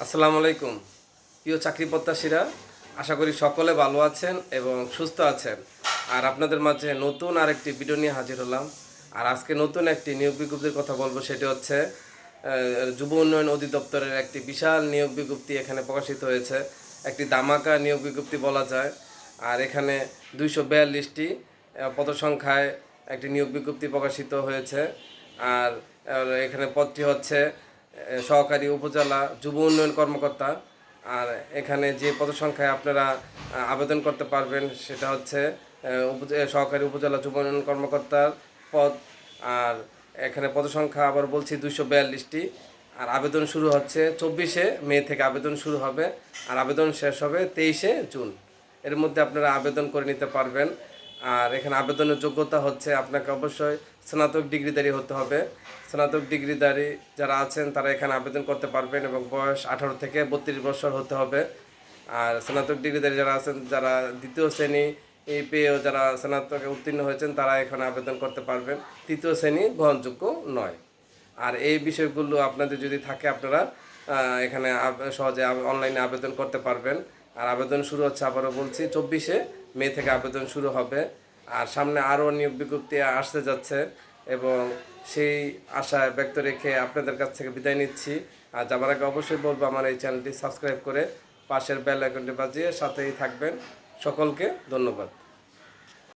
আসসালামু আলাইকুম প্রিয় চাকরি প্রত্যাশীরা, আশা করি সকলে ভালো আছেন এবং সুস্থ আছেন। আর আপনাদের মাঝে নতুন আরেকটি ভিডিও নিয়ে হাজির হলাম। আর আজকে নতুন একটি নিয়োগ বিজ্ঞপ্তির কথা বলবো, সেটি হচ্ছে যুব উন্নয়ন অধিদপ্তরের একটি বিশাল নিয়োগ বিজ্ঞপ্তি এখানে প্রকাশিত হয়েছে। একটি ধামাকা নিয়োগ বিজ্ঞপ্তি বলা যায়। আর এখানে 242টি পদসংখ্যায় একটি নিয়োগ বিজ্ঞপ্তি প্রকাশিত হয়েছে। আর এখানে পদটি হচ্ছে সহকারী উপজেলা যুব উন্নয়ন কর্মকর্তা। আর এখানে যে পদসংখ্যায় আপনারা আবেদন করতে পারবেন সেটা হচ্ছে সহকারী উপজেলা যুব উন্নয়ন কর্মকর্তার পদ। আর এখানে পদসংখ্যা আবার বলছি 242টি। আর আবেদন শুরু হচ্ছে 24শে মে থেকে আবেদন শুরু হবে, আর আবেদন শেষ হবে 23শে জুন। এর মধ্যে আপনারা আবেদন করে নিতে পারবেন। আর এখানে আবেদনের যোগ্যতা হচ্ছে আপনাকে অবশ্যই স্নাতক ডিগ্রিধারী হতে হবে। স্নাতক ডিগ্রিধারী যারা আছেন তারা এখানে আবেদন করতে পারবেন এবং বয়স 18 থেকে 32 বছর হতে হবে। আর স্নাতক ডিগ্রিধারী যারা আছেন, যারা দ্বিতীয় শ্রেণী পেয়েও যারা স্নাতকে উত্তীর্ণ হয়েছেন, তারা এখানে আবেদন করতে পারবেন। তৃতীয় শ্রেণী গ্রহণযোগ্য নয়। আর এই বিষয়গুলো আপনাদের যদি থাকে, আপনারা এখানে সহজে অনলাইনে আবেদন করতে পারবেন। আর আবেদন শুরু হচ্ছে, আবারও বলছি, 24শে মে থেকে আবেদন শুরু হবে। আর সামনে আরও নিয়োগ বিজ্ঞপ্তি আসতে যাচ্ছে এবং সেই আশায় ব্যক্ত রেখে আপনাদের কাছ থেকে বিদায় নিচ্ছি। আর যাবার আগে অবশ্যই বলবো, আমার এই চ্যানেলটি সাবস্ক্রাইব করে পাশের বেল আইকনটি বাজিয়ে সাথেই থাকবেন। সকলকে ধন্যবাদ।